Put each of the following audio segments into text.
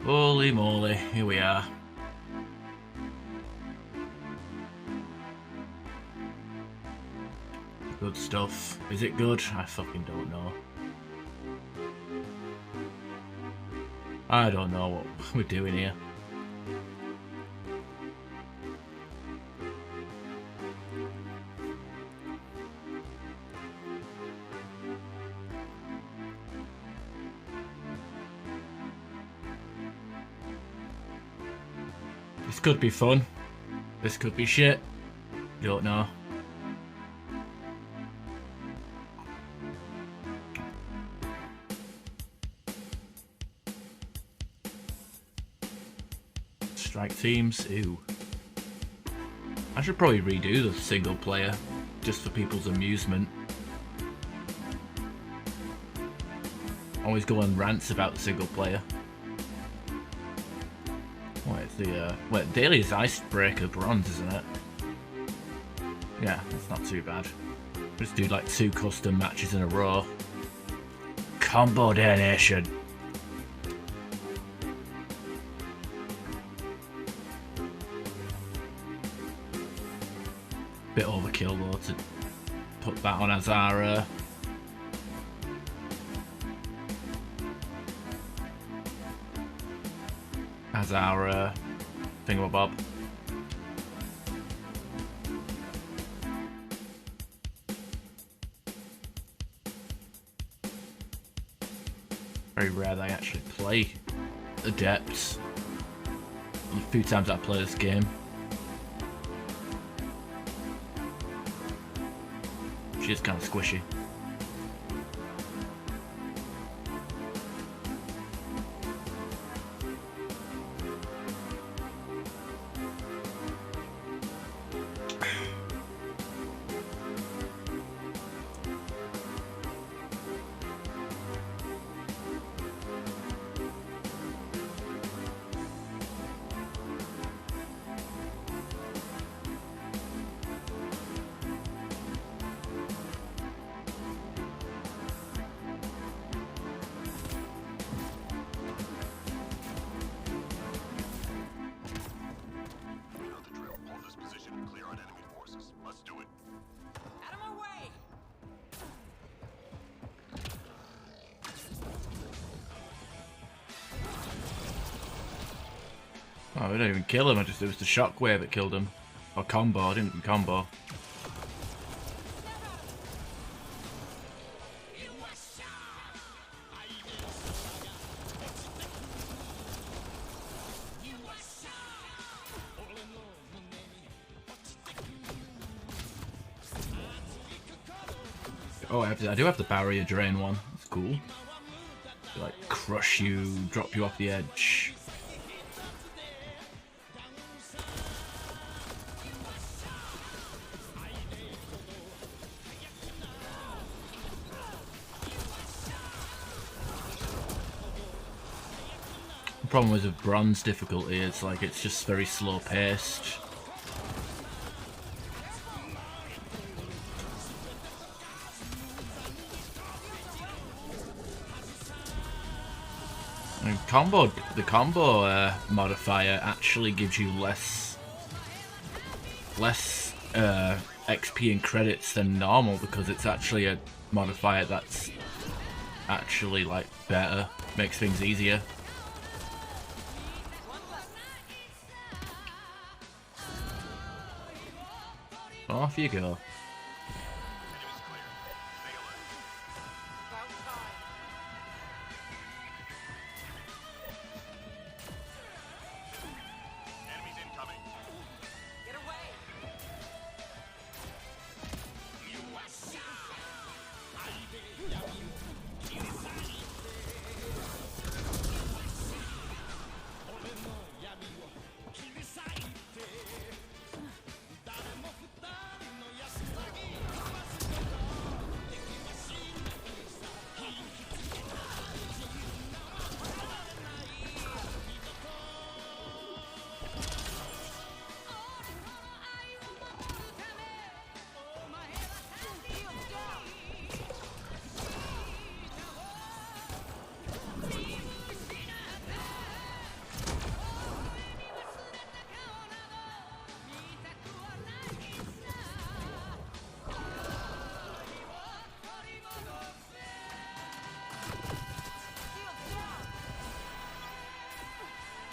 Holy moly, here we are. Good stuff. Is it good? I fucking don't know. I don't know what we're doing here. This could be fun. This could be shit. Don't know. Strike teams, ew. I should probably redo the single player, just for people's amusement. Always go on rants about the single player. What is the, daily is icebreaker bronze, isn't it? Yeah, that's not too bad. Just do like 2 custom matches in a row. Combo donation. Bit overkill though to put that on as our thingamabob. Very rare they actually play Adepts. A few times I play this game. She's kind of squishy. Oh, we didn't even kill him, it was the shockwave that killed him. Or combo, I didn't combo. Oh, I do have the barrier drain one. That's cool. Like, crush you, drop you off the edge. The problem with the bronze difficulty is like it's just very slow paced. And the combo modifier actually gives you less XP and credits than normal because it's actually a modifier that's actually like better, makes things easier. Off you go.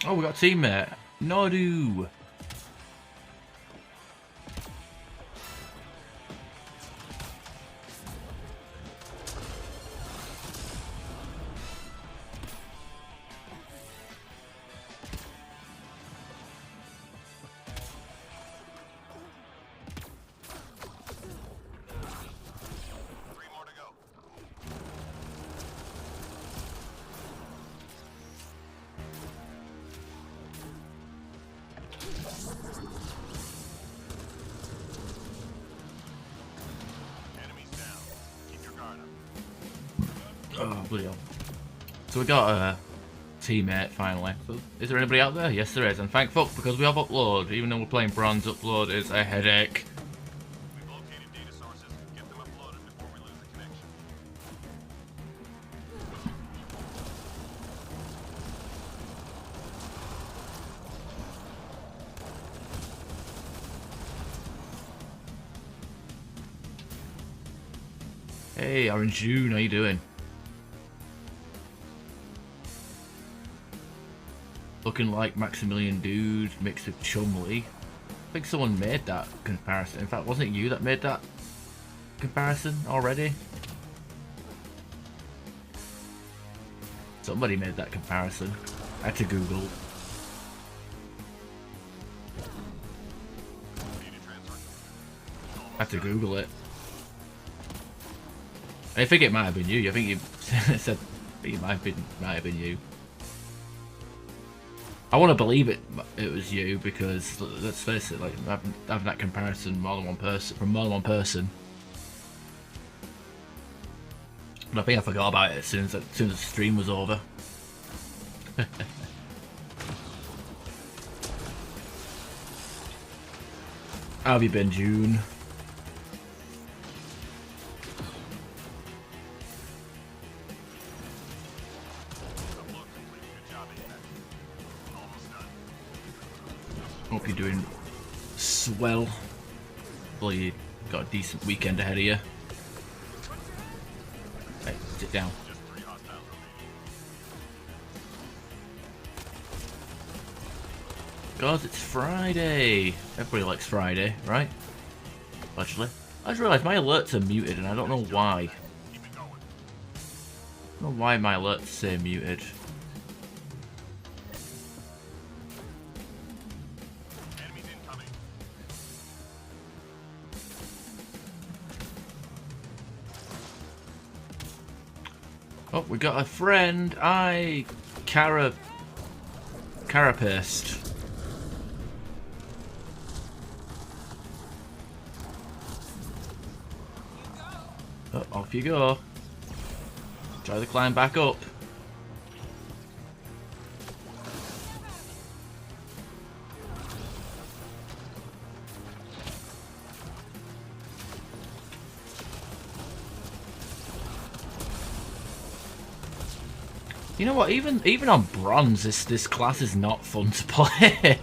Oh, we got a teammate. Nodu. Oh, bloody hell. So we got a teammate finally. So is there anybody out there? Yes, there is. And thank fuck because we have upload. Even though we're playing bronze, upload is a headache. We've located data sources. Get them uploaded before we lose the connection. Hey, Orange June, how you doing? Looking like Maximilian Dude mixed with Chumley. I think someone made that comparison. In fact, wasn't it you that made that comparison already? Somebody made that comparison. I had to Google. I had to Google it. I think it might have been you. I think you said it might have been you. I want to believe it was you because let's face it, like having that comparison more than one person from more than one person. But I think I forgot about it as soon as the stream was over. How have you been, June? Hope you're doing swell. Well, you got a decent weekend ahead of you. Hey, sit down. God, it's Friday. Everybody likes Friday, right? Actually, I just realised my alerts are muted, and I don't know why. I don't know why my alerts say muted. Oh, we got a friend. Carapist. Oh, off you go. Try to climb back up. You know what? Even on bronze, this class is not fun to play.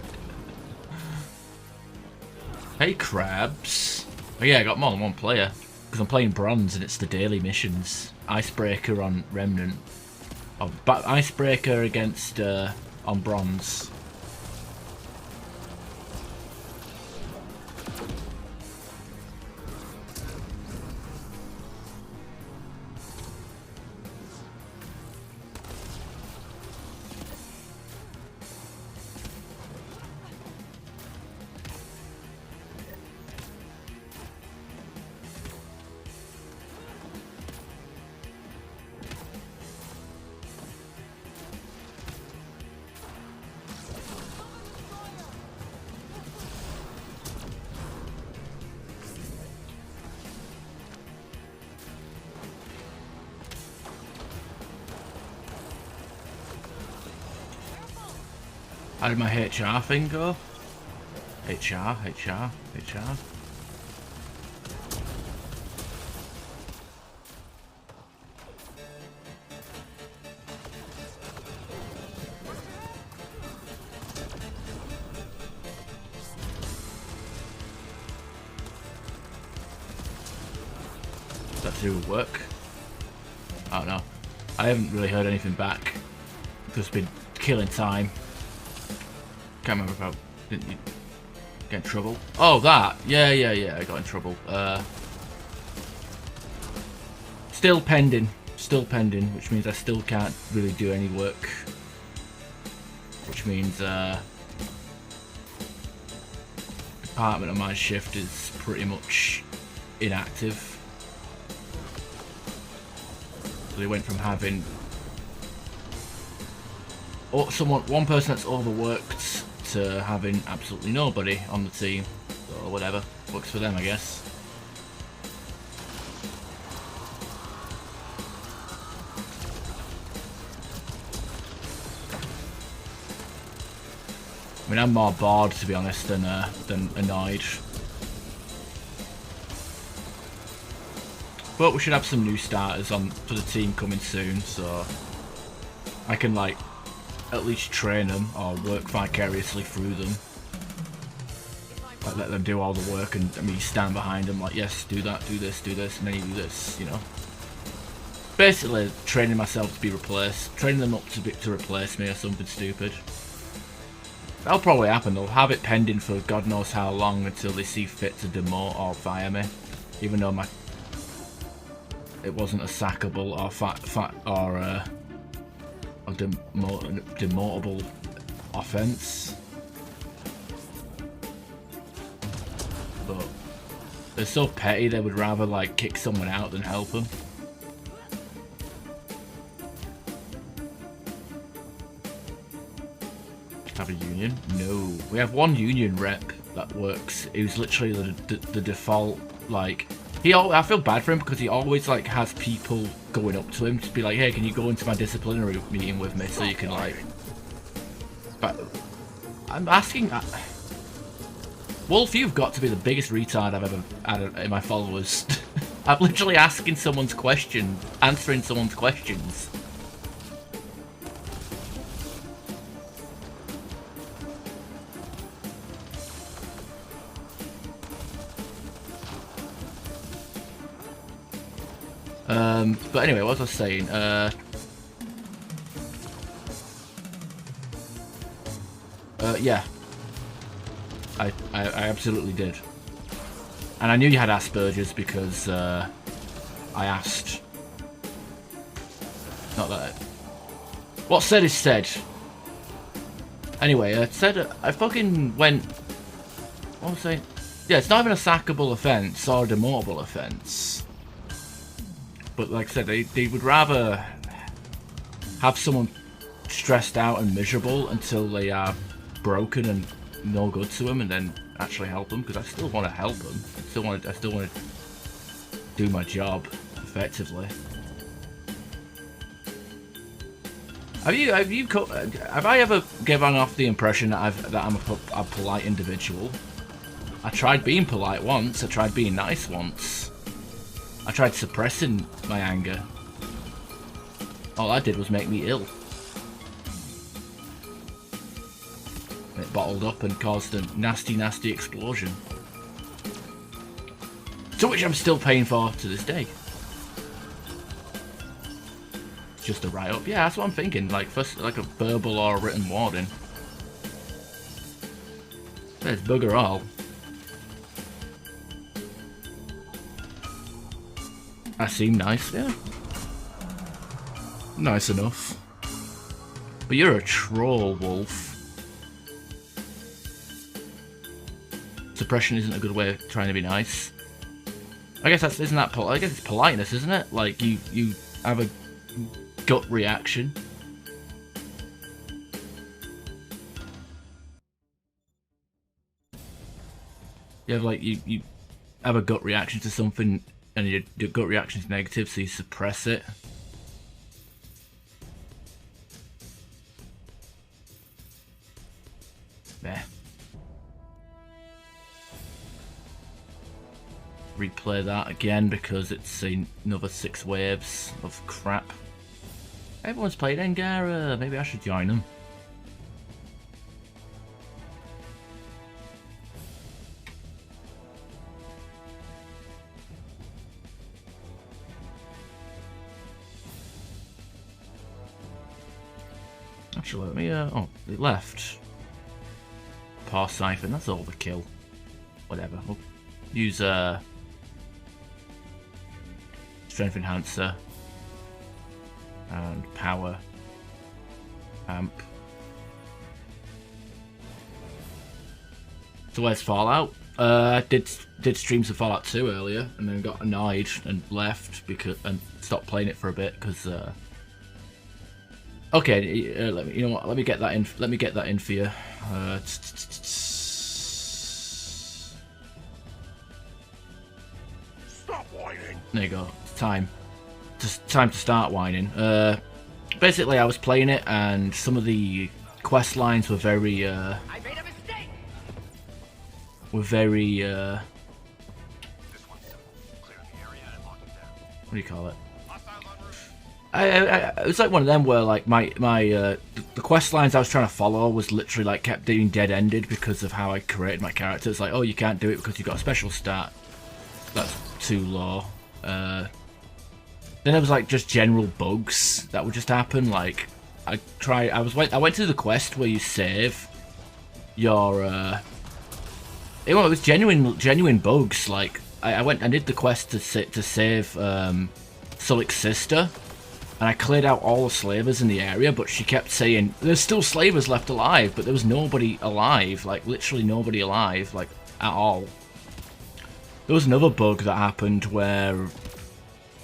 Hey, crabs. Oh yeah, I got more than one player because I'm playing bronze and it's the daily missions. Icebreaker on Remnant. Oh, but Icebreaker against on bronze. How did my HR thing go? HR. Does that do work? I don't know. I haven't really heard anything back. Just been killing time. Can't remember if I didn't you get in trouble. Oh, that. Yeah. I got in trouble. Still pending. Still pending, which means I still can't really do any work. Which means department of my shift is pretty much inactive. So they went from having one person that's overworked to having absolutely nobody on the team, or whatever works for them, I guess. I mean, I'm more bored, to be honest, than annoyed. But we should have some new starters on for the team coming soon, so I can, like, at least train them or work vicariously through them. Like, let them do all the work and me stand behind them, like, yes, do that, do this, and then you do this, you know. Basically, training myself to be replaced, training them up to replace me or something stupid. That'll probably happen. They'll have it pending for God knows how long until they see fit to demote or fire me, even though it wasn't a sackable or demotable offense. But they're so petty they would rather like kick someone out than help them. Have a union? No. We have one union rep that works. Who's literally the default, like, I feel bad for him because he always like has people going up to him to be like, hey, can you go into my disciplinary meeting with me so you can like, but I'm asking, Wolf, you've got to be the biggest retard I've ever had in my followers. I'm literally asking someone's question, answering someone's questions. But anyway, what was I saying? Yeah. I absolutely did. And I knew you had Asperger's because, I asked. Not that what said is said. Anyway, I fucking went... What was I saying? Yeah, it's not even a sackable offence or a demotable offence. But like I said, they would rather have someone stressed out and miserable until they are broken and no good to them, and then actually help them. Because I still want to help them. I still want to do my job effectively. Have I ever given off the impression that I'm a polite individual? I tried being polite once. I tried being nice once. I tried suppressing my anger. All that did was make me ill. It bottled up and caused a nasty, nasty explosion. To which I'm still paying for to this day. It's just a write-up. Yeah, that's what I'm thinking. Like, first, like a verbal or a written warning. There's bugger all. I seem nice, yeah. Nice enough. But you're a troll, Wolf. Suppression isn't a good way of trying to be nice. I guess isn't that I guess it's politeness, isn't it? Like you have a gut reaction. You have like you have a gut reaction to something, and your gut reaction is negative, so you suppress it. There. Replay that again because it's another 6 waves of crap. Everyone's played Engara. Maybe I should join them. Actually, let me. Oh, it left. Poor Siphon, that's overkill. Whatever. We'll use Strength Enhancer and Power Amp. So where's Fallout? I did stream some Fallout 2 earlier, and then got annoyed and left and stopped playing it for a bit because. Okay, let me. You know what? Let me get that in. Let me get that in for you. Stop whining. There you go. It's time. Just time to start whining. Basically, I was playing it, and some of the quest lines were very. I made a mistake. Were very. This one's simple. Clear the area and lock it down. What do you call it? Hostile en route. It was like one of them where like the quest lines I was trying to follow was literally like kept being dead ended because of how I created my character. It's like, oh, you can't do it because you've got a special stat that's too low. Then there was like just general bugs that would just happen. Like I went to the quest where you save your it was genuine bugs. Like I went and did the quest to save Sulik's sister. And I cleared out all the slavers in the area, but she kept saying, there's still slavers left alive, but there was nobody alive, like literally nobody alive, like at all. There was another bug that happened where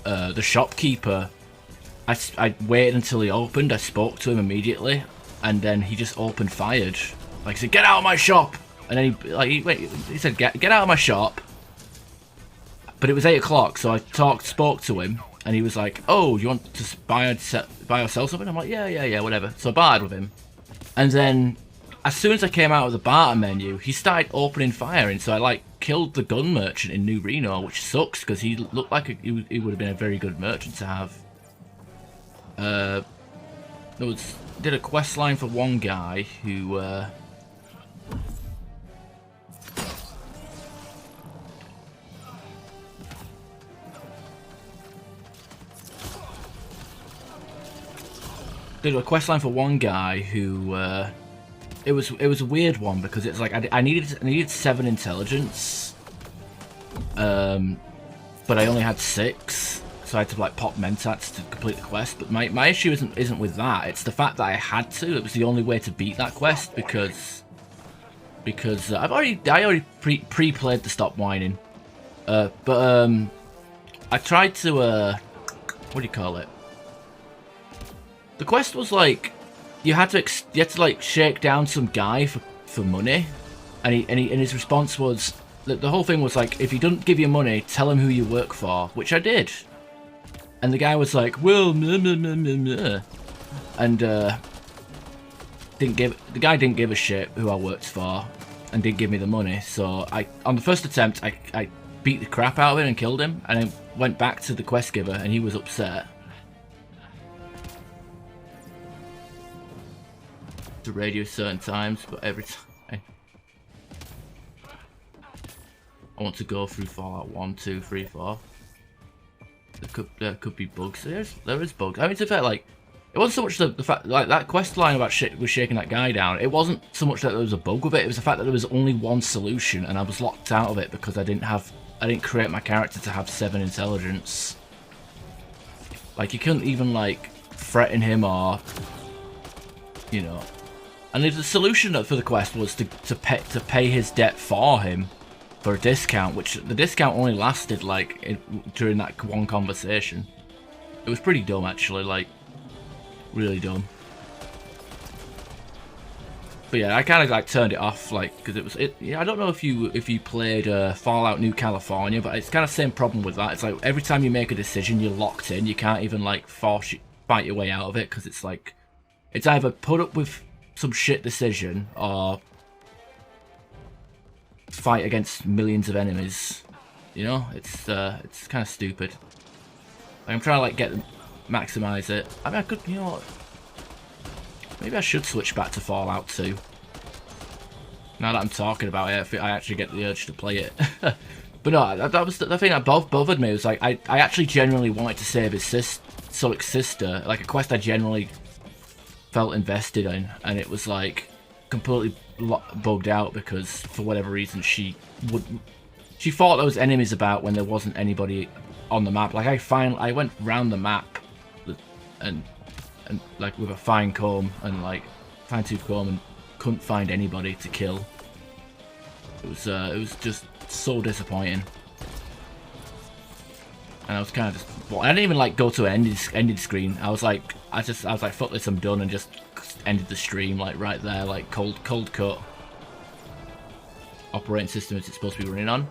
the shopkeeper, I waited until he opened, I spoke to him immediately, and then he just opened fired. Like he said, get out of my shop! And then he said, get out of my shop. But it was 8 o'clock, so I spoke to him. And he was like, oh, you want to buy or sell something? I'm like, yeah, whatever. So I bartered with him. And then, as soon as I came out of the barter menu, he started opening fire. And so I, like, killed the gun merchant in New Reno, which sucks, because he looked like he would have been a very good merchant to have. Did a quest line for one guy who, did a quest line for one guy who it was a weird one because it's like I needed 7 intelligence, but I only had 6, so I had to like pop mentats to complete the quest. But my issue isn't with that. It's the fact that I had to. It was the only way to beat that quest because I already pre-played the stop whining, but I tried to what do you call it? The quest was like you had to like shake down some guy for money, and his response was the whole thing was like, if he doesn't give you money, tell him who you work for, which I did, and the guy was like, well, meh, meh, meh, meh, meh. And the guy didn't give a shit who I worked for, and didn't give me the money. So on the first attempt I beat the crap out of him and killed him, and I went back to the quest giver, and he was upset. To radio certain times, but every time I want to go through Fallout 1, 2, 3, 4. There could be bugs. There is bugs. I mean, to be fair, like it wasn't so much the fact like that quest line about was shaking that guy down. It wasn't so much that there was a bug with it. It was the fact that there was only one solution, and I was locked out of it because I didn't create my character to have 7 intelligence. Like you couldn't even like threaten him or, you know. And the solution for the quest was to pay his debt for him for a discount, which the discount only lasted like during that one conversation. It was pretty dumb, actually, like really dumb. But yeah, I kind of like turned it off, like because yeah, I don't know if you played Fallout New California, but it's kind of the same problem with that. It's like every time you make a decision, you're locked in. You can't even like fight your way out of it because it's like it's either put up with some shit decision or fight against millions of enemies. You know, it's kind of stupid. Like, I'm trying to like maximize it. I mean, I could, you know what? Maybe I should switch back to Fallout 2. Now that I'm talking about it, I actually get the urge to play it. But no, that was the thing that bothered me. Was like I actually genuinely wanted to save his Sulik's sister, like a quest I genuinely felt invested in, and it was like completely bugged out because for whatever reason she thought there was enemies about when there wasn't anybody on the map. Like I went round the map and like with a fine comb and like fine tooth comb and couldn't find anybody to kill. It was just so disappointing. And I was kind of just, well, I didn't even like go to an ended screen. I was like fuck this, I'm done, and just ended the stream like right there, like cold cut. Operating system is it supposed to be running on?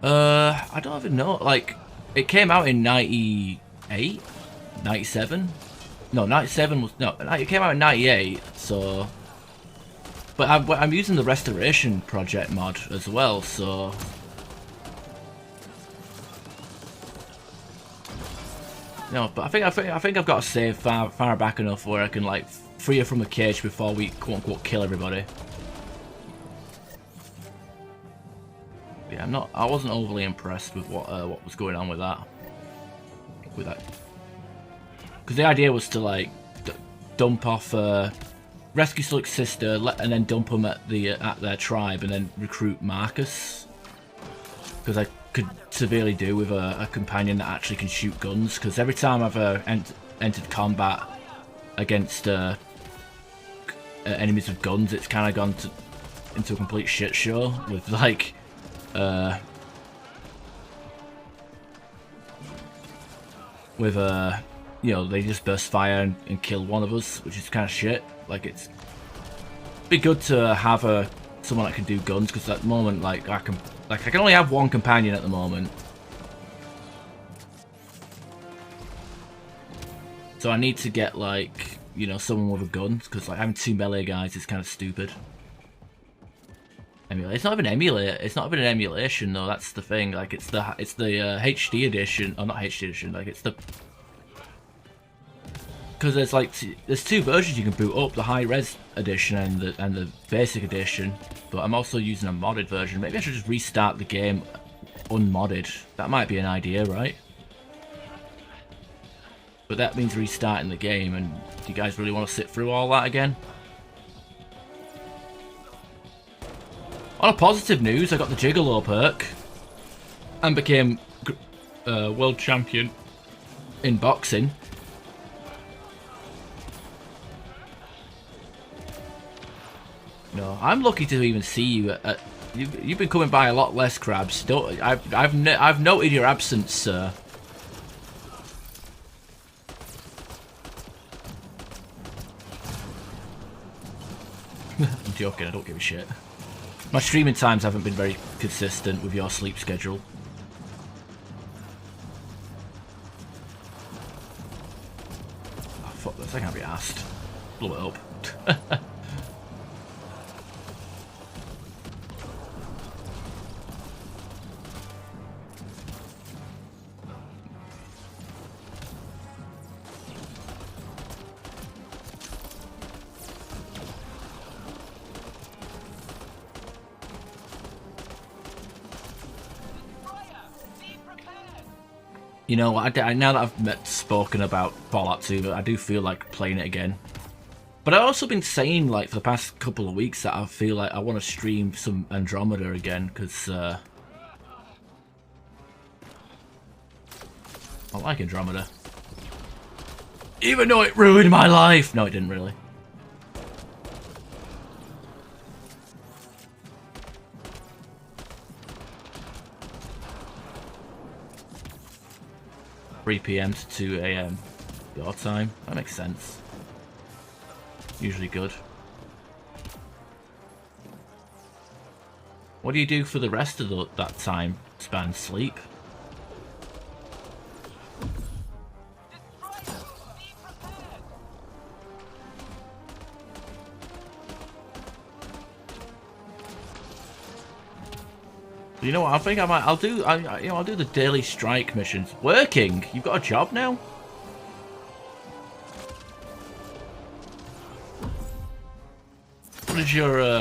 I don't even know. Like, it came out in 98, 97. No, 97 was no. It came out in 98. So, but I'm using the Restoration Project mod as well. So. No, but I think I've got to save far back enough where I can like free her from the cage before we quote unquote kill everybody. Yeah, I wasn't overly impressed with what was going on with that. Because the idea was to like dump off rescue Slick's sister and then dump them at their tribe and then recruit Marcus. Because I could severely do with a companion that actually can shoot guns, because every time I've entered combat against enemies with guns, it's kind of gone into a complete shit show with like you know, they just burst fire and kill one of us, which is kind of shit. Like, it'd be good to have someone that can do guns, because at the moment, like I can only have one companion at the moment. So I need to get, like, you know, someone with a gun, because like having 2 melee guys is kind of stupid. It's not even an emulation though. That's the thing. Like, it's the HD edition, or not HD edition. Like, it's the, because there's 2 versions you can boot up: the high res edition and the basic edition. But I'm also using a modded version. Maybe I should just restart the game unmodded. That might be an idea, right? But that means restarting the game, and do you guys really want to sit through all that again? On a positive news, I got the Gigolo perk and became world champion in boxing. No, I'm lucky to even see you. You've been coming by a lot less, Crabs. I've noted your absence, sir. I'm joking. I don't give a shit. My streaming times haven't been very consistent with your sleep schedule. Oh, fuck this, I can't be arsed. Blow it up. You know, now that I've spoken about Fallout 2, I do feel like playing it again. But I've also been saying, like, for the past couple of weeks that I feel like I want to stream some Andromeda again, because I like Andromeda. Even though it ruined my life! No, it didn't really. PM to 2 AM your time. That makes sense. Usually good. What do you do for the rest of that time span? Sleep? You know what? I think I might. I'll do the daily strike missions. Working? You've got a job now?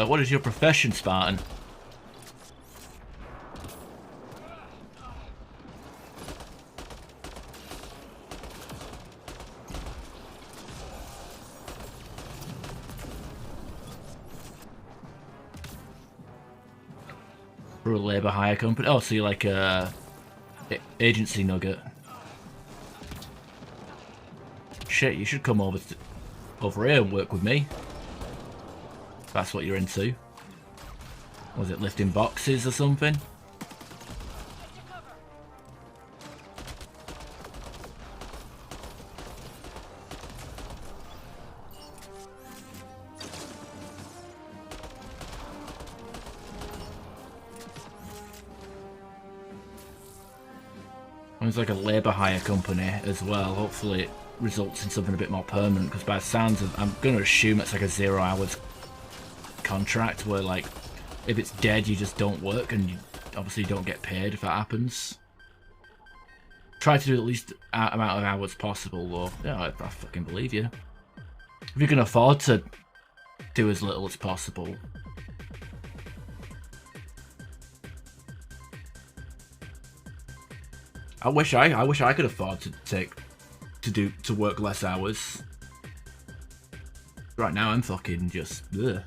What is your profession, Spartan? For a labour hire company. Oh, so you're like a agency nugget. Shit, you should come over here and work with me. If that's what you're into. Was it lifting boxes or something? It's like a labour hire company as well. Hopefully it results in something a bit more permanent, because by the sounds of, I'm going to assume it's like a 0 hours contract where, like, if it's dead you just don't work, and you obviously don't get paid if that happens. Try to do the least amount of hours possible though. Yeah, I fucking believe you. If you can afford to do as little as possible. I wish I could afford to work less hours. Right now I'm fucking just ugh.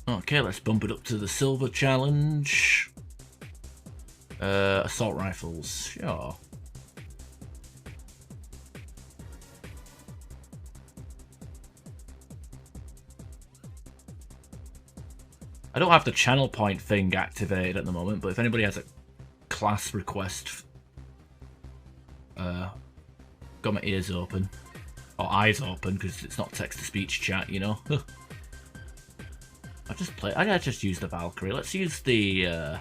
Okay, let's bump it up to the silver challenge. Assault rifles, sure. I don't have the channel point thing activated at the moment, but if anybody has a class request, got my ears open. Or eyes open, because it's not text-to-speech chat, you know? I just use the Valkyrie. Let's use the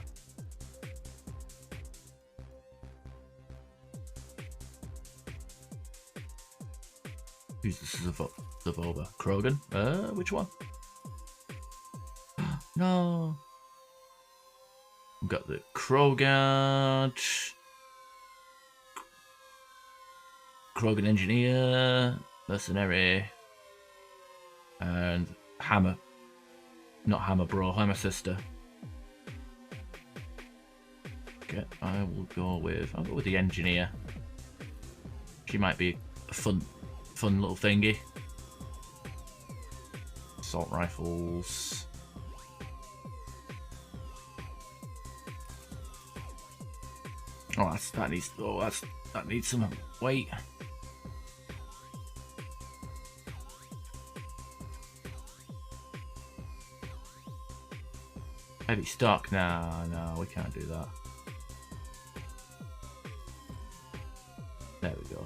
who's this? Zavova? Krogan? Which one? No. We've got the Krogan. Krogan engineer, mercenary, and hammer. Not hammer bro, hammer sister. Okay, I'll go with the engineer. She might be a fun little thingy. Assault rifles. Oh, that needs some weight. Heavy stock? No, we can't do that. There we go.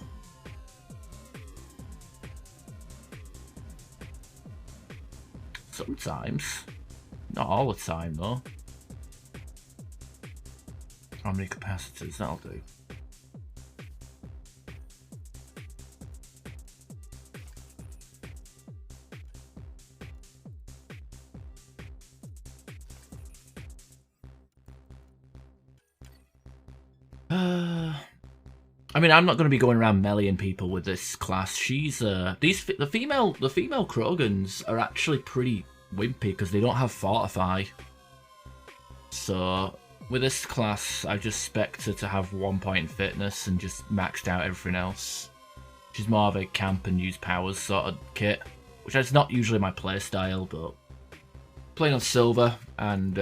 Sometimes. Not all the time, though. How many capacitors? That'll do. I mean, I'm not going to be going around meleeing people with this class. She's the female Krogans are actually pretty wimpy because they don't have fortify. So with this class, I just spec her to have 1 point in fitness and just maxed out everything else. She's more of a camp and use powers sort of kit, which is not usually my playstyle, but playing on silver and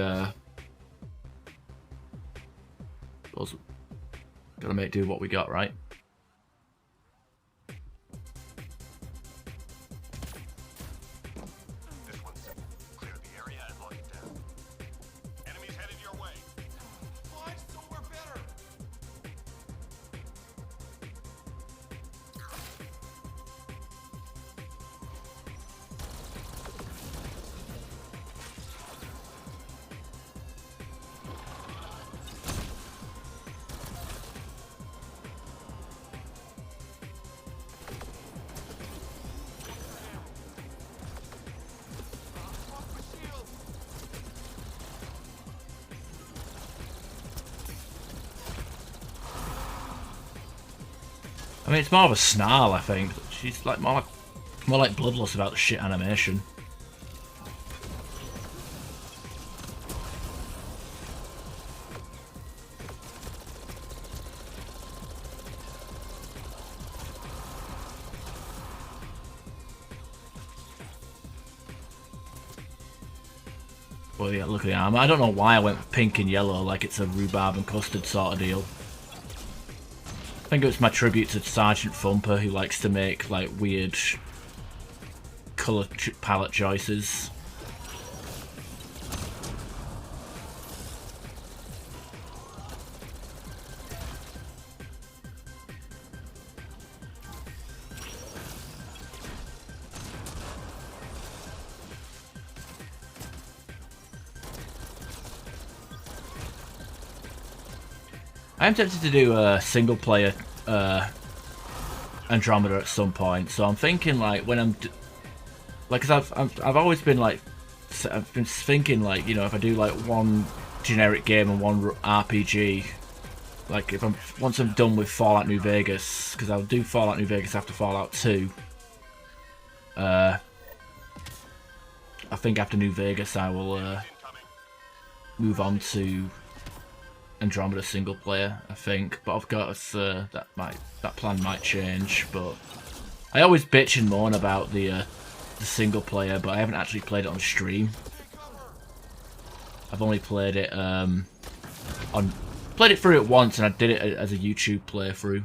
gotta make do what we got, right? This one's clear the area and lock it down. Enemies headed your way. Fly somewhere better. I mean, it's more of a snarl, I think. She's like more like Bloodlust about the shit animation. Well, yeah, look at the armor. I don't know why I went pink and yellow like it's a rhubarb and custard sort of deal. I think it was my tribute to Sergeant Thumper, who likes to make like weird colour palette choices. I am tempted to do a single player Andromeda at some point, so I'm thinking like when I'm like, cause I've always been like, I've been thinking like, you know, if I do like one generic game and one RPG, like if once I'm done with Fallout New Vegas, because I'll do Fallout New Vegas after Fallout 2. I think after New Vegas I will move on to Andromeda single player, I think, but I've got that plan might change. But I always bitch and moan about the single player, but I haven't actually played it on stream. I've only played it played it through it once, and I did it as a YouTube playthrough.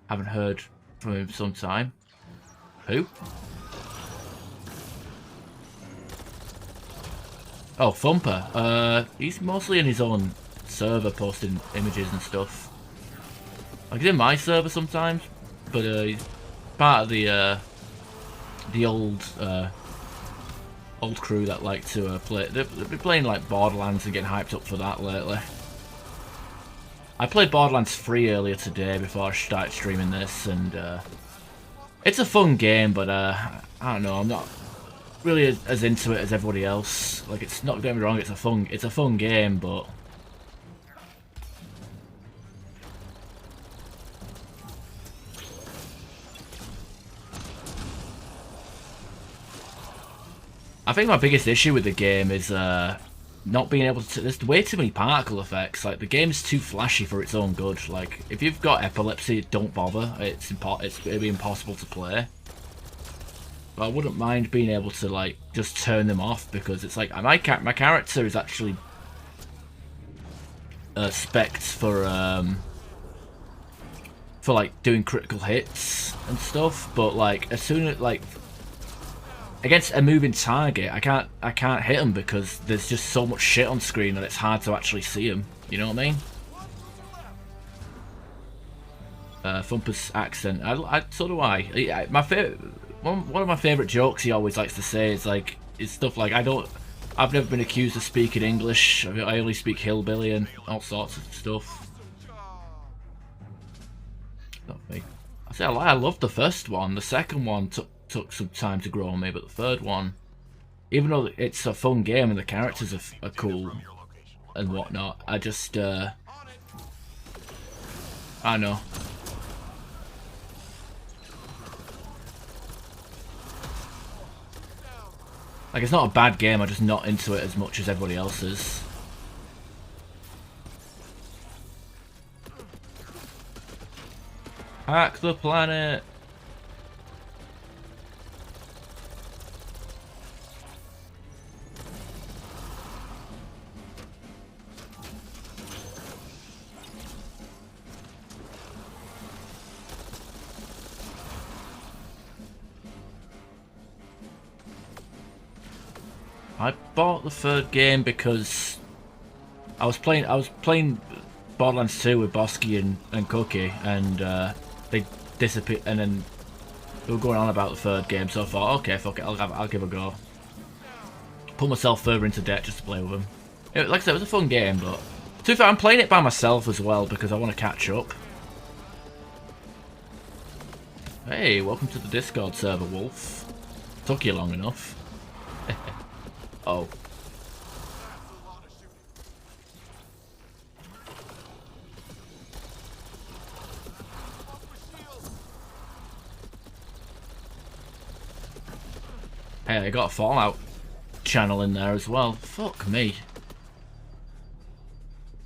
Haven't heard from him some time. Who? Oh, Thumper. He's mostly in his own server posting images and stuff. Like, he's in my server sometimes, but he's part of the old crew that like to play. They've been playing like Borderlands and getting hyped up for that lately. I played Borderlands 3 earlier today before I started streaming this, and it's a fun game, but I don't know, I'm not really as into it as everybody else. Like, it's not, don't get me wrong, it's a fun game, but I think my biggest issue with the game is not being able to. There's way too many particle effects. Like, the game's too flashy for its own good. Like, if you've got epilepsy, don't bother. It'd be impossible to play. But I wouldn't mind being able to like just turn them off, because it's like my character is actually spec'd for like doing critical hits and stuff. But like as soon as like against a moving target, I can't hit him because there's just so much shit on screen that it's hard to actually see him. You know what I mean? Thumper's accent. So do I. My favorite. One of my favourite jokes he always likes to say is stuff like, I've never been accused of speaking English, I only speak hillbilly and all sorts of stuff. Not me. I loved the first one. The second one took some time to grow on me, but the third one, even though it's a fun game and the characters are cool and whatnot, I just I don't know. Like, it's not a bad game, I'm just not into it as much as everybody else is. Hack the planet! I bought the third game because I was playing Borderlands 2 with Bosky and Cookie, and they disappeared, and then they were going on about the third game, so I thought, okay, fuck it, I'll give it a go. Put myself further into debt just to play with them. Like I said, it was a fun game, but to be fair, I'm playing it by myself as well because I want to catch up. Hey, welcome to the Discord server, Wolf. Took you long enough. Oh. Hey, I got a Fallout channel in there as well. Fuck me.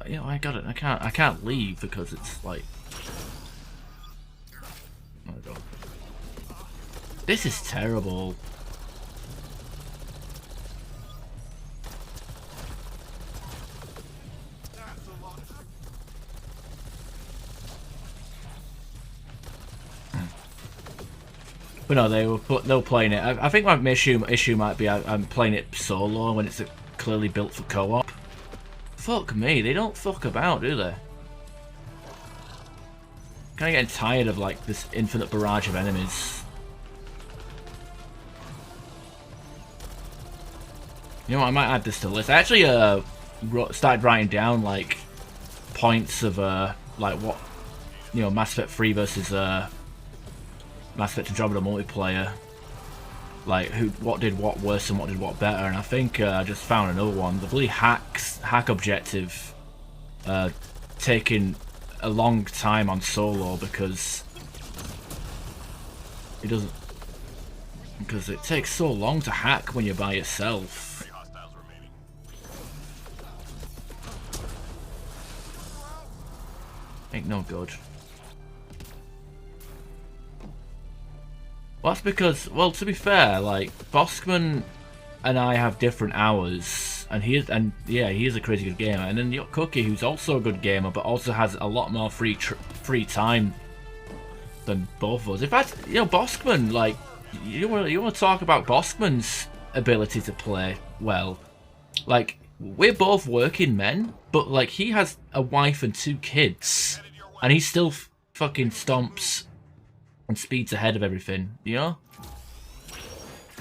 You know, I got it. I can't leave because it's like. Oh my God. This is terrible. But no, they were playing it. I think my issue might be I'm playing it solo when it's clearly built for co-op. Fuck me, they don't fuck about, do they? Kind of getting tired of like this infinite barrage of enemies. You know what, I might add this to the list. I actually started writing down like points of like what, you know, Mass Effect 3 versus Mass Effect Andromeda multiplayer, like what did what worse and what did what better, and I think I just found another one. The bloody hack objective taking a long time on solo because it takes so long to hack when you're by yourself. 3 hostiles remaining. Ain't no good. Well, that's because, well, to be fair, like Boskman and I have different hours, and he is a crazy good gamer. And then you got Cookie, who's also a good gamer, but also has a lot more free time than both of us. In fact, you know, Boskman, like, you want to talk about Boskman's ability to play well. Like, we're both working men, but like he has a wife and 2 kids, and he still fucking stomps and speeds ahead of everything, you know?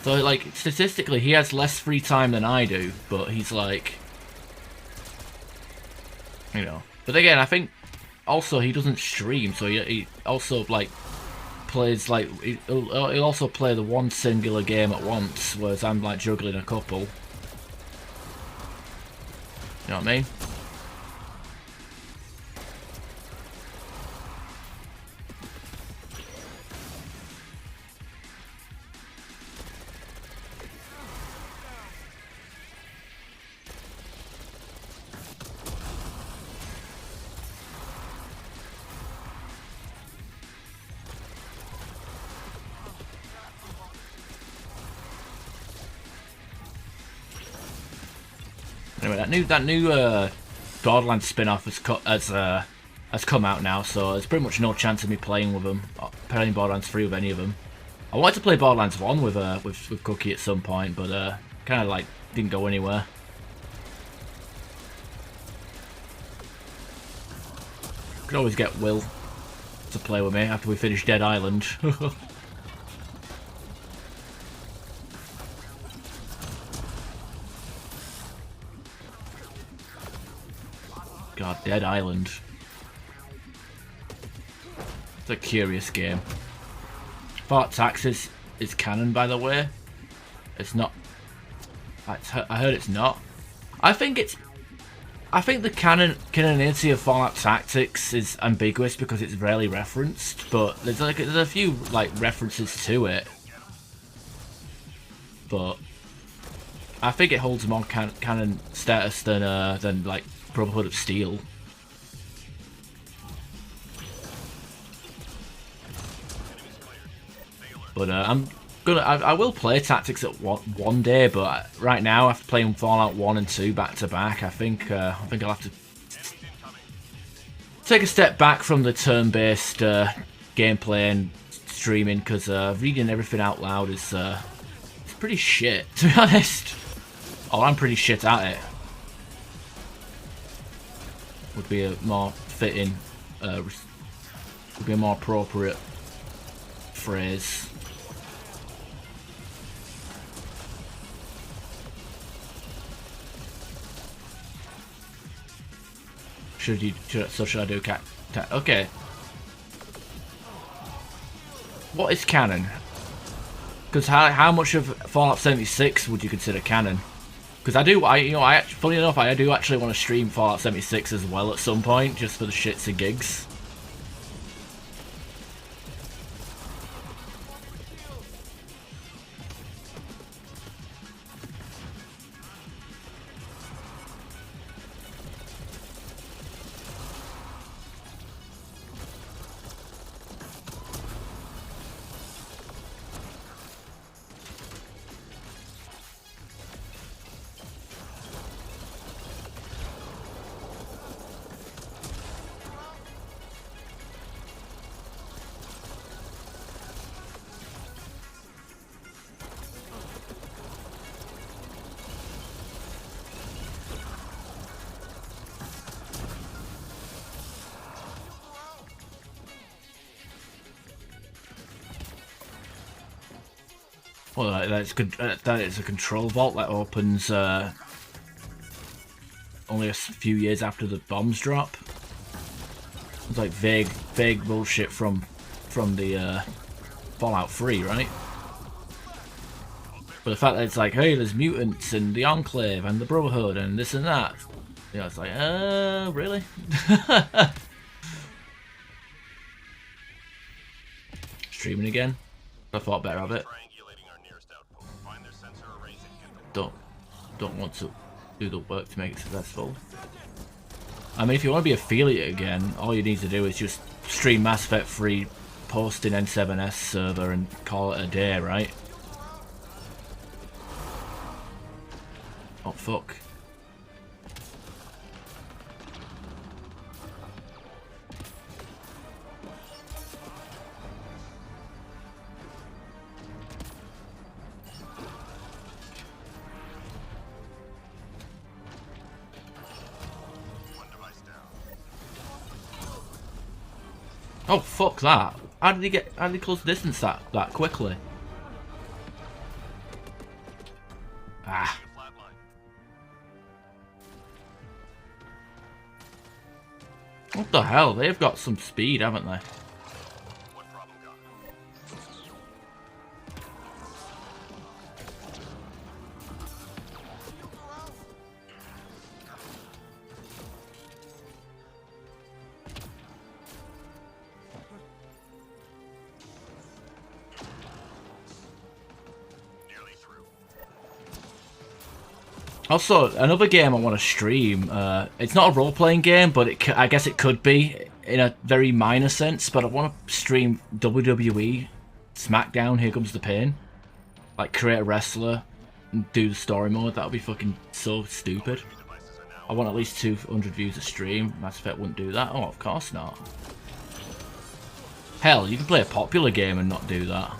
So, like, statistically, he has less free time than I do, but he's like, you know. But again, I think also he doesn't stream, so he also, like, plays, like, he'll also play the one singular game at once, whereas I'm, like, juggling a couple. You know what I mean? Anyway, that new Borderlands spin-off has come out now, so there's pretty much no chance of me playing with them, playing Borderlands 3 with any of them. I wanted to play Borderlands 1 with Cookie at some point, but kind of like didn't go anywhere. Could always get Will to play with me after we finish Dead Island. God, Dead Island. It's a curious game. Fallout Taxes is canon, by the way. It's not. I heard it's not. I think the canonity of Fallout Tactics is ambiguous because it's rarely referenced, but there's a few like references to it. But I think it holds more canon status than like Brotherhood of Steel. But I will play Tactics at one day, but right now after playing Fallout 1 and 2 back to back, I think I'll have to take a step back from the turn-based gameplay and streaming, because reading everything out loud is it's pretty shit, to be honest. Oh, I'm pretty shit at it. Would be a more fitting, would be a more appropriate phrase. Should I do cat? Okay. What is canon? Because how much of Fallout 76 would you consider canon? Because funny enough, I do actually want to stream Fallout 76 as well at some point, just for the shits and gigs. Well, that is a control vault that opens only a few years after the bombs drop. It's like vague bullshit from the Fallout 3, right? But the fact that it's like, hey, there's mutants and the Enclave and the Brotherhood and this and that, you know, it's like, really? Streaming again? I thought better of it. Don't want to do the work to make it successful. I mean, if you want to be affiliate again, all you need to do is just stream Mass Effect 3, post in N7S server, and call it a day, right? Oh fuck. Oh fuck that! How did he close the distance that quickly? Ah. What the hell? They've got some speed, haven't they? Also, another game I want to stream, it's not a role-playing game, but I guess it could be, in a very minor sense, but I want to stream WWE, SmackDown, Here Comes the Pain. Like, create a wrestler and do the story mode. That would be fucking so stupid. I want at least 200 views a stream. Mass Effect wouldn't do that. Oh, of course not. Hell, you can play a popular game and not do that.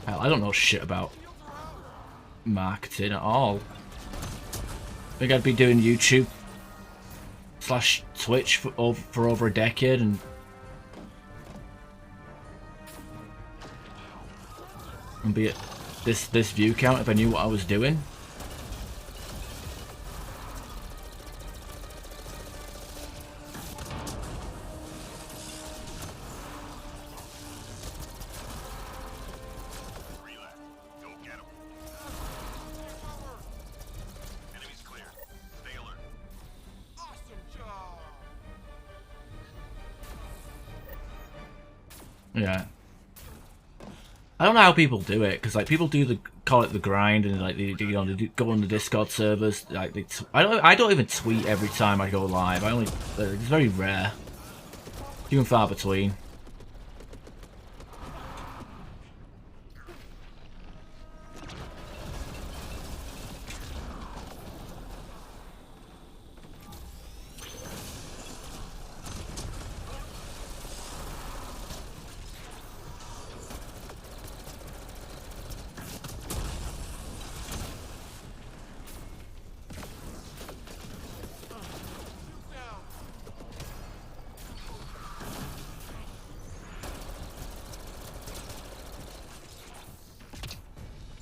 I don't know shit about marketing at all. I think I'd be doing YouTube / Twitch for over a decade and be at this view count if I knew what I was doing. Yeah, I don't know how people do it, because like people call it the grind, and like they go on the Discord servers. Like I don't even tweet every time I go live. It's very rare, few and far between.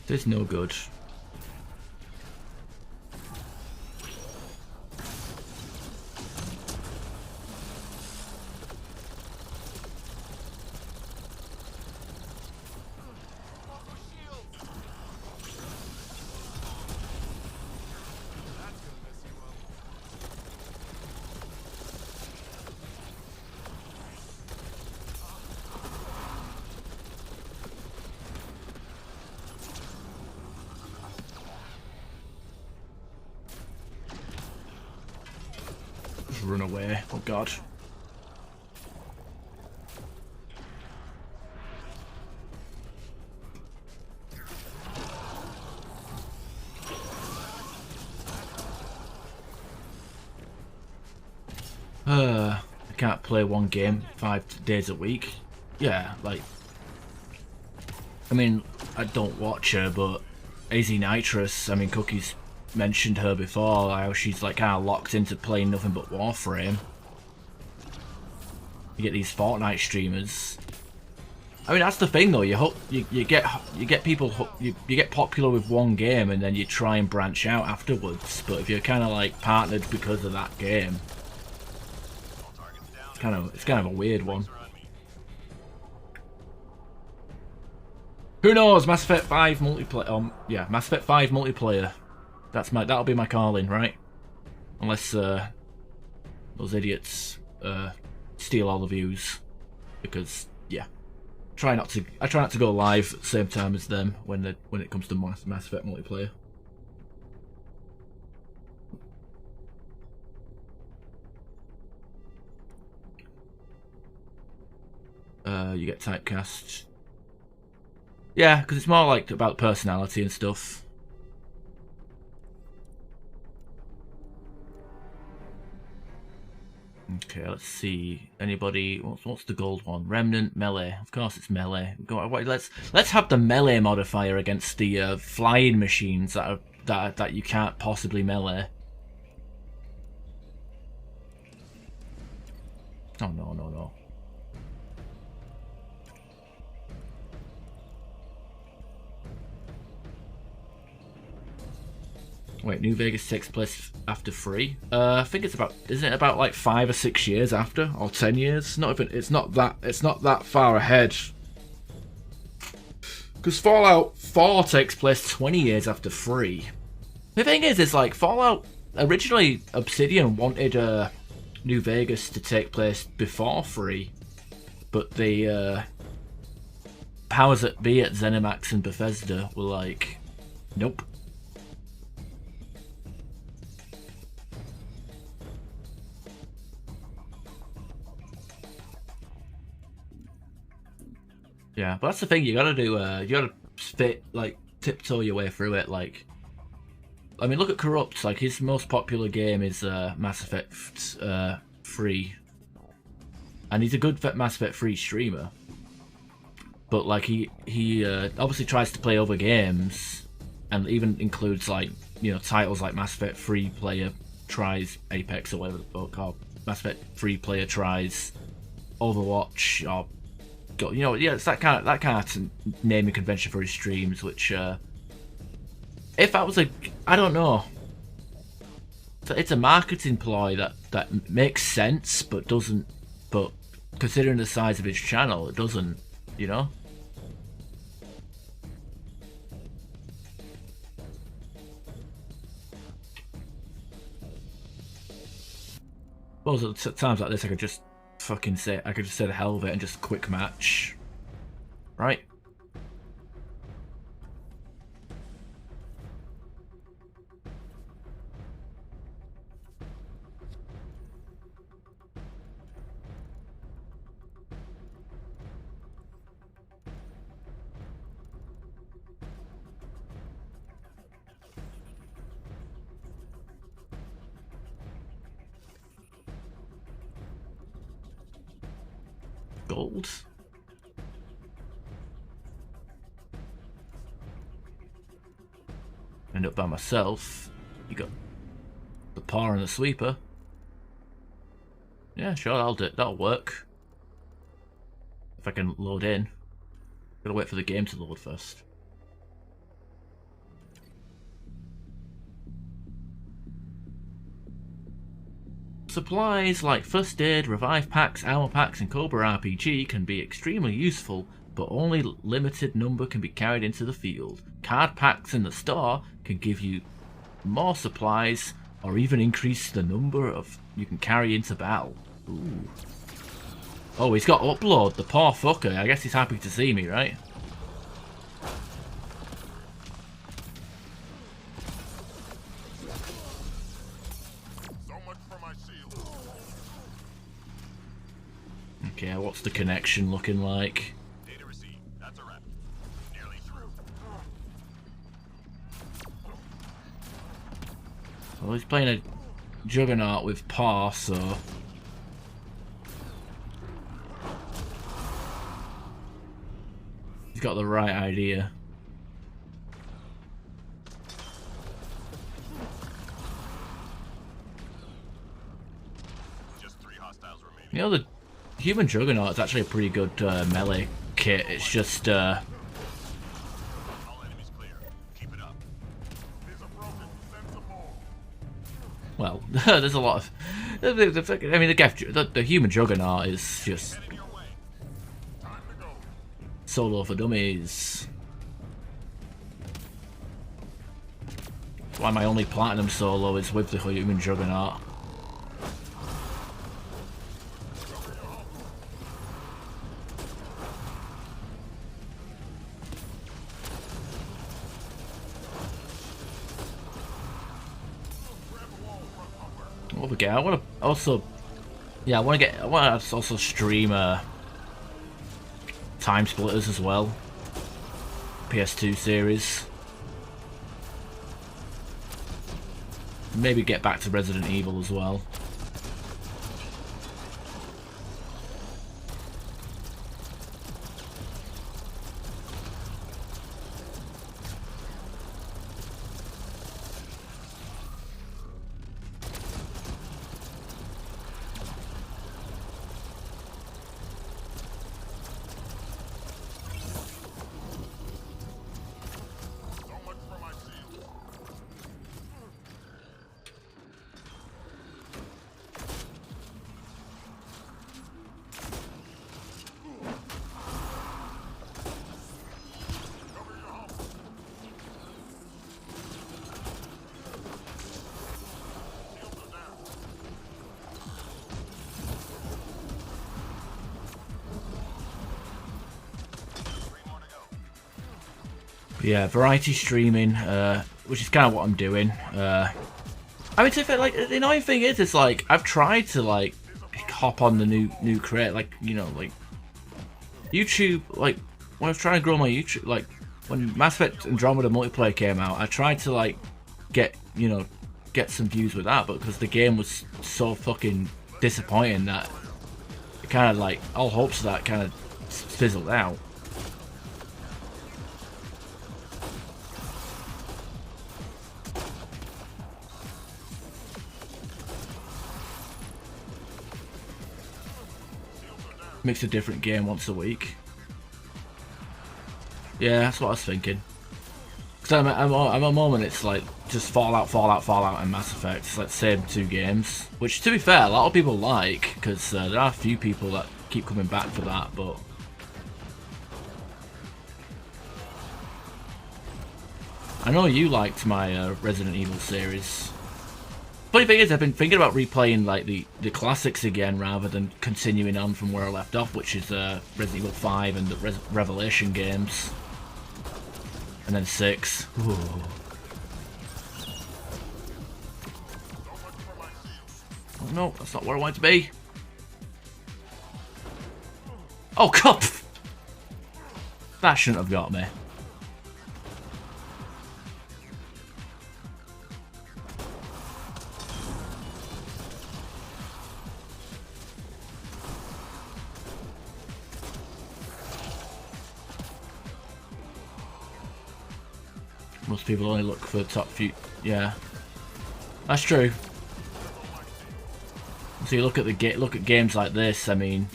This is no good. Run away. Oh god. I can't play one game 5 days a week. Yeah, like I mean, I don't watch her, but AZ Nitrous, I mean, Cookie's mentioned her before, how she's like kind of locked into playing nothing but Warframe. You get these Fortnite streamers. I mean, that's the thing though. You get people you get popular with one game and then you try and branch out afterwards. But if you're kind of like partnered because of that game, it's kind of a weird one. Who knows? Mass Effect 5 multiplayer. Yeah, Mass Effect 5 multiplayer. That'll be my calling, right? Unless those idiots steal all the views, because yeah, I try not to go live at the same time as them when it comes to Mass Effect multiplayer. You get typecast. Yeah, because it's more like about personality and stuff. Okay, let's see. Anybody? What's the gold one? Remnant, melee. Of course, it's melee. Let's have the melee modifier against the flying machines that you can't possibly melee. Oh no. Wait, New Vegas takes place after 3. I think it's about, isn't it about like 5 or 6 years after, or 10 years? It's not that far ahead. Because Fallout 4 takes place 20 years after 3. The thing is like Fallout originally Obsidian wanted New Vegas to take place before 3, but the powers that be at ZeniMax and Bethesda were like, nope. Yeah, but that's the thing. You gotta do. You gotta tiptoe your way through it. Like, I mean, look at Corrupt. Like, his most popular game is Mass Effect 3, and he's a good Mass Effect 3 streamer. But like, he obviously tries to play other games, and even includes like, you know, titles like Mass Effect 3 player tries Apex or whatever the fuck, or Mass Effect 3 player tries Overwatch, or you know, yeah, it's that kind of naming convention for his streams, which if I was I don't know, it's a marketing ploy that makes sense, but considering the size of his channel, it doesn't, you know. Well, at times like this, I could just say the hell of it and just quick match, right? Gold. End up by myself. You got the par and the sweeper. Yeah, sure, that'll work. If I can load in. Gotta wait for the game to load first. Supplies like First Aid, Revive Packs, Armor Packs and Cobra RPG can be extremely useful, but only limited number can be carried into the field. Card packs in the store can give you more supplies, or even increase the number of you can carry into battle. Ooh. Oh, he's got upload, the poor fucker. I guess he's happy to see me, right? Okay, what's the connection looking like? Data received. That's a wrap. Nearly through. Well, he's playing a Juggernaut with Par, so... He's got the right idea. Just 3 hostiles remaining. You know, the human juggernaut is actually a pretty good melee kit. It's just All enemies clear. Keep it up. These are broken. Send some more. well, there's a lot of. I mean, the human juggernaut is just Heading your way. Time to go. solo for dummies. That's why my only platinum solo is with the human juggernaut. What we get? I want to also, yeah, I want to also stream Time Splitters as well. PS2 series. Maybe get back to Resident Evil as well. So much for my shield. Cover your home. Shields are down. Three more to go. Yeah, variety streaming, which is kind of what I'm doing. I mean, to be fair, like, the annoying thing is, it's like, I've tried to, like, hop on the new create, like, you know, like, YouTube, like, when I was trying to grow my YouTube, like, when Mass Effect Andromeda multiplayer came out, I tried to, like, get some views with that, but because the game was so fucking disappointing that it kind of, like, all hopes of that kind of fizzled out. Makes a different game once a week. Yeah, that's what I was thinking. Because I'm at the moment, it's like just Fallout, and Mass Effect. It's like the same 2 games. Which, to be fair, a lot of people like, because there are a few people that keep coming back for that, but... I know you liked my Resident Evil series. Funny thing is, I've been thinking about replaying like the classics again rather than continuing on from where I left off, which is Resident Evil 5 and the Revelation games. And then 6. Ooh. Oh no, that's not where I want to be. Oh, God! That shouldn't have got me. Most people only look for the top few. Yeah, that's true. So you look at games like this. I mean,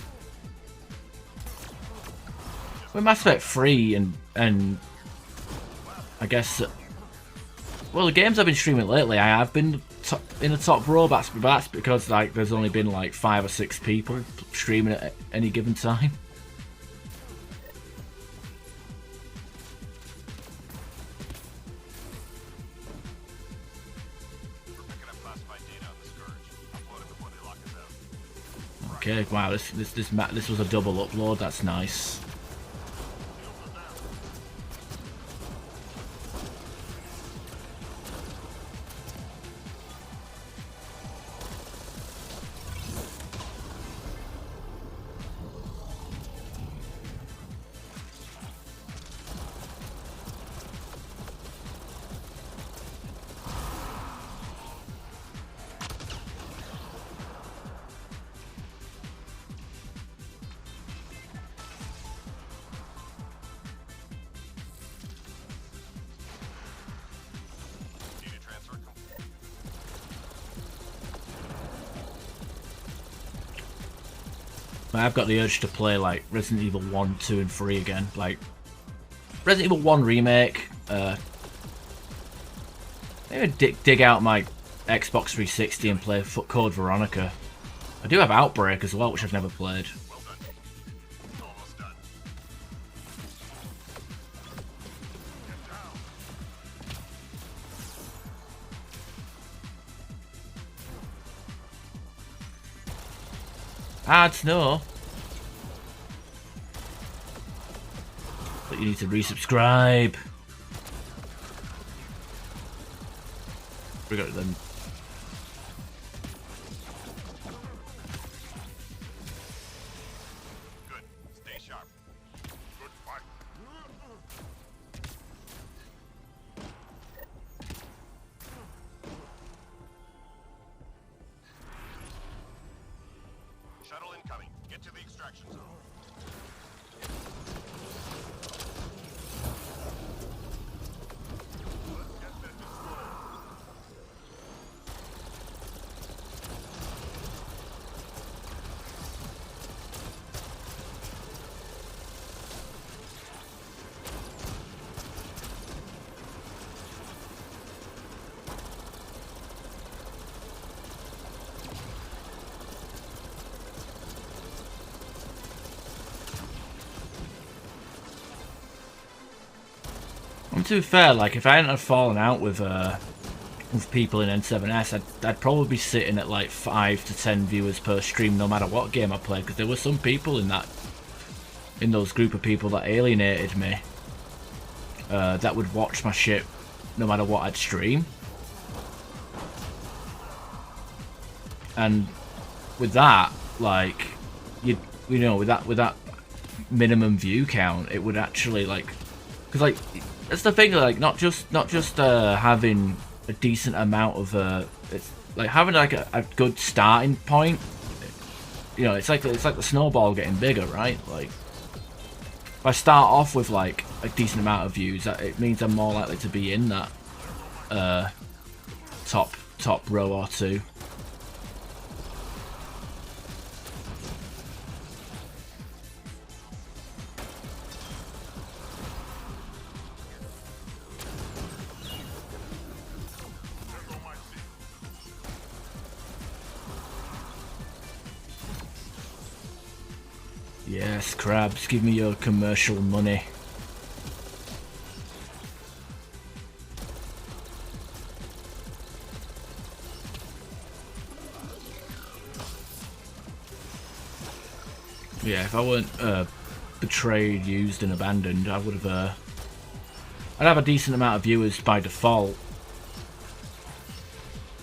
with Mass Effect 3 and I guess well, the games I've been streaming lately, I have been in the top row. But that's because like there's only been like 5 or 6 people streaming at any given time. Okay, wow, this was a double upload. That's nice. I've got the urge to play like Resident Evil 1, 2 and 3 again. Like Resident Evil 1 Remake. Maybe dig out my Xbox 360 and play Code Veronica. I do have Outbreak as well, which I've never played. Well done. Almost done. Get down. Hard snow. But you need to resubscribe. We got them. Good. Stay sharp. Good fight. Shuttle incoming. Get to the extraction zone. Let's get this destroyed. And to be fair, like if I hadn't have fallen out with people in N7S, I'd probably be sitting at like 5 to 10 viewers per stream, no matter what game I played. Because there were some people in those group of people that alienated me, that would watch my shit no matter what I'd stream. And with that, like you know, with that minimum view count, it would actually like, because like that's the thing, like not just having a decent amount of it's like having like a good starting point. You know, it's like the snowball getting bigger, right? Like if I start off with like a decent amount of views, it means I'm more likely to be in that top row or two. Yes, crabs, give me your commercial money. Yeah, if I weren't betrayed, used, and abandoned, I would have. I'd have a decent amount of viewers by default,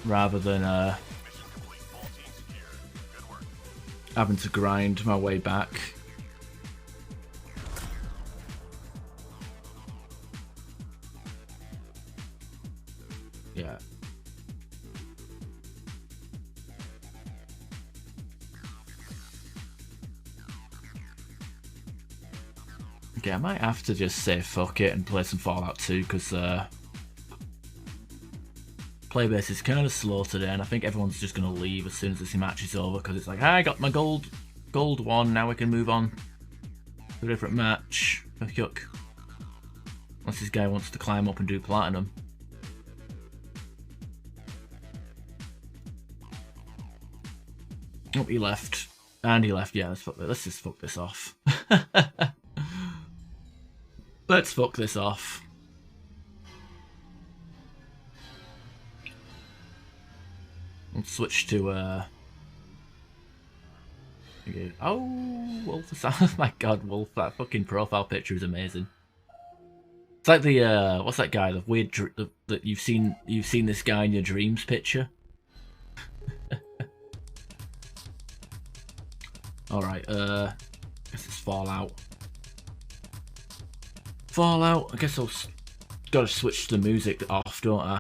rather than having to grind my way back. Yeah. Okay, I might have to just say fuck it and play some Fallout 2, because playbase is kind of slow today, and I think everyone's just going to leave as soon as this match is over, because it's like, I got my gold one, now we can move on to a different match. Yuck. Unless this guy wants to climb up and do platinum. Oh, he left. And he left. Yeah, let's just fuck this off. Let's fuck this off. Let's switch to oh, Wolf! Oh my God, Wolf! That fucking profile picture is amazing. It's like the what's that guy? The weird that you've seen this guy in your dreams picture. All right, guess it's Fallout. I guess I've got to switch the music off, don't I?